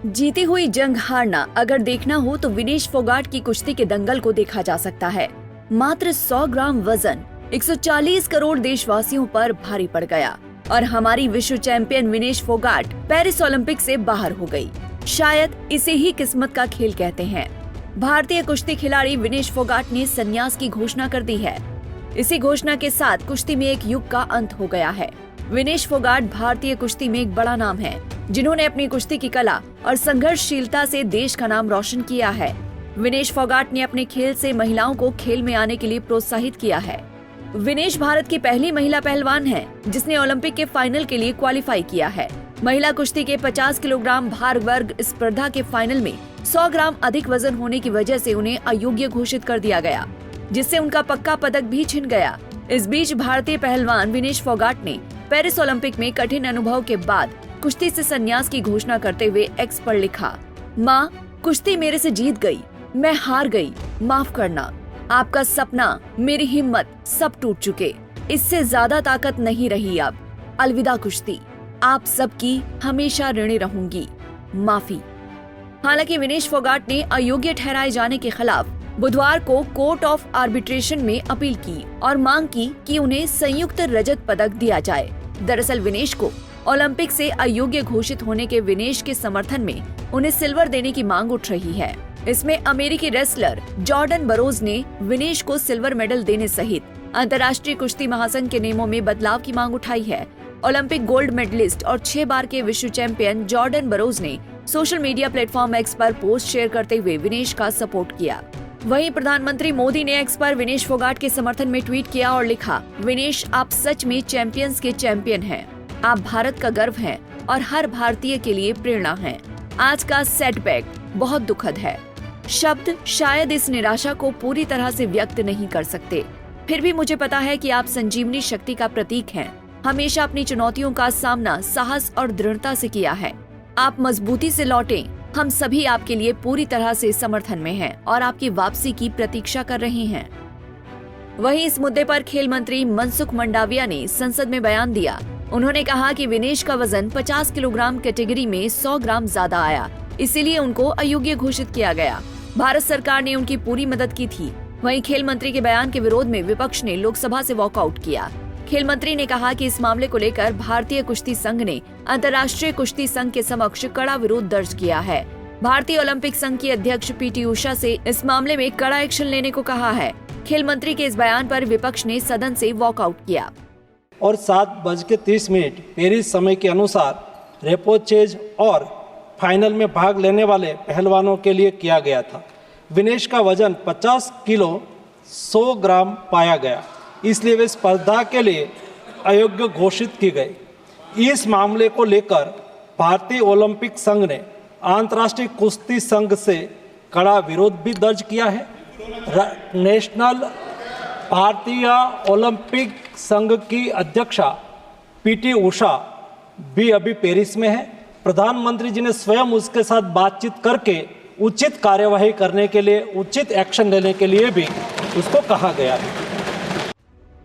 जीती हुई जंग हारना अगर देखना हो तो विनेश फोगाट की कुश्ती के दंगल को देखा जा सकता है। मात्र 100 ग्राम वजन 140 करोड़ देशवासियों पर भारी पड़ गया और हमारी विश्व champion Vinesh Phogat Paris Olympic से बाहर हो गई। शायद इसे ही किस्मत का खेल कहते हैं। भारतीय कुश्ती खिलाड़ी विनेश फोगाट ने संन्यास की घोषणा कर दी है। इसी घोषणा के साथ कुश्ती में एक युग का अंत हो गया है। विनेश फोगाट भारतीय कुश्ती में एक बड़ा नाम है, जिन्होंने अपनी कुश्ती की कला और संघर्षशीलता से देश का नाम रोशन किया है। विनेश फोगाट ने अपने खेल से महिलाओं को खेल में आने के लिए प्रोत्साहित किया है। विनेश भारत की पहली महिला पहलवान है जिसने ओलंपिक के फाइनल के लिए क्वालिफाई किया है। महिला कुश्ती के 50 किलोग्राम भार वर्ग स्पर्धा के फाइनल में 100 ग्राम अधिक वजन होने की वजह से उन्हें अयोग्य घोषित कर दिया गया, जिससे उनका पक्का पदक भी छिन गया। इस बीच भारतीय पहलवान विनेश फोगाट ने पेरिस ओलंपिक में कठिन अनुभव के बाद कुश्ती से संन्यास की घोषणा करते हुए एक्स पर लिखा, माँ, कुश्ती मेरे से जीत गई, मैं हार गई, माफ करना। आपका सपना, मेरी हिम्मत सब टूट चुके, इससे ज्यादा ताकत नहीं रही अब। अलविदा कुश्ती, आप सबकी हमेशा ऋणी रहूंगी, माफी। हालांकि विनेश फोगाट ने अयोग्य ठहराए जाने के खिलाफ बुधवार को कोर्ट ऑफ आर्बिट्रेशन में अपील की और मांग की कि उन्हें संयुक्त रजत पदक दिया जाए। दरअसल विनेश को ओलंपिक से अयोग्य घोषित होने के विनेश के समर्थन में उन्हें सिल्वर देने की मांग उठ रही है। इसमें अमेरिकी रेसलर जॉर्डन बरोज ने विनेश को सिल्वर मेडल देने सहित अंतर्राष्ट्रीय कुश्ती महासंघ के नियमों में बदलाव की मांग उठाई है। ओलंपिक गोल्ड मेडलिस्ट और 6 बार के विश्व चैंपियन जॉर्डन बरोज ने सोशल मीडिया प्लेटफॉर्म एक्स पर पोस्ट शेयर करते हुए विनेश का सपोर्ट किया। वहीं प्रधानमंत्री मोदी ने एक्स पर विनेश फोगाट के समर्थन में ट्वीट किया और लिखा, विनेश, आप सच में चैंपियंस के चैंपियन हैं। आप भारत का गर्व हैं और हर भारतीय के लिए प्रेरणा हैं। आज का सेटबैक बहुत दुखद है। शब्द शायद इस निराशा को पूरी तरह से व्यक्त नहीं कर सकते। फिर भी मुझे पता है कि आप संजीवनी शक्ति का प्रतीक हैं। हमेशा अपनी चुनौतियों का सामना साहस और दृढ़ता से किया है। आप मजबूती से लौटें। हम सभी आपके लिए पूरी तरह से समर्थन में हैं और आपकी वापसी की प्रतीक्षा कर रहे हैं। वहीं इस मुद्दे पर खेल मंत्री मनसुख मंडाविया ने संसद में बयान दिया। उन्होंने कहा कि विनेश का वजन 50 किलोग्राम कैटेगरी में 100 ग्राम ज्यादा आया, इसीलिए उनको अयोग्य घोषित किया गया। भारत सरकार ने उनकी पूरी मदद की थी। वहीं खेल मंत्री के बयान के विरोध में विपक्ष ने लोकसभा से वॉकआउट किया। खेल मंत्री ने कहा कि इस मामले को लेकर भारतीय कुश्ती संघ ने अंतर्राष्ट्रीय कुश्ती संघ के समक्ष कड़ा विरोध दर्ज किया है। भारतीय ओलंपिक संघ की अध्यक्ष पीटी उषा से इस मामले में कड़ा एक्शन लेने को कहा है। खेल मंत्री के इस बयान पर विपक्ष ने सदन से वॉकआउट किया। और 7:30 पेरिस समय के अनुसार रेपोचेज और फाइनल में भाग लेने वाले पहलवानों के लिए किया गया था। विनेश का वजन 50 किलो 100 ग्राम पाया गया, इसलिए वे स्पर्धा के लिए अयोग्य घोषित की गई। इस मामले को लेकर भारतीय ओलंपिक संघ ने अंतर्राष्ट्रीय कुश्ती संघ से कड़ा विरोध भी दर्ज किया है। नेशनल भारतीय ओलंपिक संघ की अध्यक्षा पीटी उषा भी अभी पेरिस में है। प्रधानमंत्री जी ने स्वयं उसके साथ बातचीत करके उचित कार्यवाही करने के लिए, उचित एक्शन लेने के लिए भी उसको कहा गया है।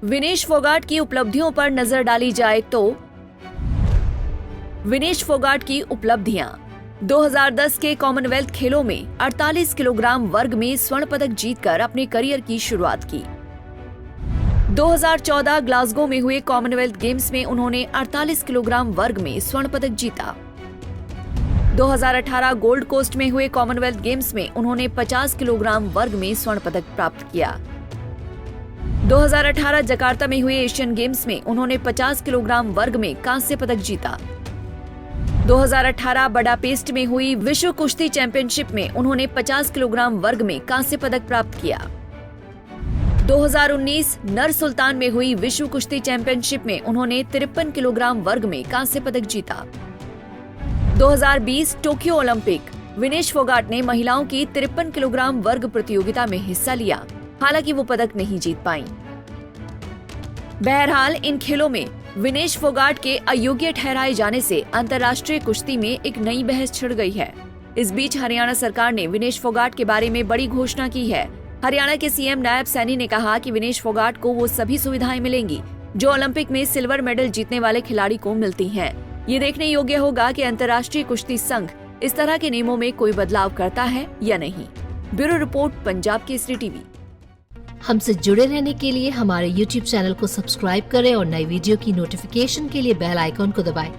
विनेश फोगाट की उपलब्धियों पर नजर डाली जाए तो विनेश फोगाट की उपलब्धियां 2010 के कॉमनवेल्थ खेलों में 48 किलोग्राम वर्ग में स्वर्ण पदक जीतकर अपने करियर की शुरुआत की। 2014 ग्लासगो में हुए कॉमनवेल्थ गेम्स में उन्होंने 48 किलोग्राम वर्ग में स्वर्ण पदक जीता। 2018 गोल्ड कोस्ट में हुए कॉमनवेल्थ गेम्स में उन्होंने 50 किलोग्राम वर्ग में स्वर्ण पदक प्राप्त किया। 2018 जकार्ता में हुए एशियन गेम्स में उन्होंने 50 किलोग्राम वर्ग में कांस्य पदक जीता। 2018 बडापेस्ट में हुई विश्व कुश्ती चैंपियनशिप में उन्होंने 50 किलोग्राम वर्ग में कांस्य पदक प्राप्त किया। 2019 नर सुल्तान में हुई विश्व कुश्ती चैंपियनशिप में उन्होंने 53 किलोग्राम वर्ग में कांस्य पदक जीता। 2020 टोक्यो ओलंपिक विनेश फोगाट ने महिलाओं की 53 किलोग्राम वर्ग प्रतियोगिता में हिस्सा लिया, हालांकि वो पदक नहीं जीत पाईं। बहरहाल इन खेलों में विनेश फोगाट के अयोग्य ठहराए जाने से अंतर्राष्ट्रीय कुश्ती में एक नई बहस छिड़ गई है। इस बीच हरियाणा सरकार ने विनेश फोगाट के बारे में बड़ी घोषणा की है। हरियाणा के सीएम नायब सैनी ने कहा कि विनेश फोगाट को वो सभी सुविधाएं मिलेंगी जो ओलंपिक में सिल्वर मेडल जीतने वाले खिलाड़ी को मिलती हैं। ये देखने योग्य होगा कि अंतर्राष्ट्रीय कुश्ती संघ इस तरह के नियमों में कोई बदलाव करता है या नहीं। Bureau report, Punjab Kesari TV. हमसे जुड़े रहने के लिए हमारे YouTube चैनल को सब्सक्राइब करें और नई वीडियो की नोटिफिकेशन के लिए बेल आइकॉन को दबाएं।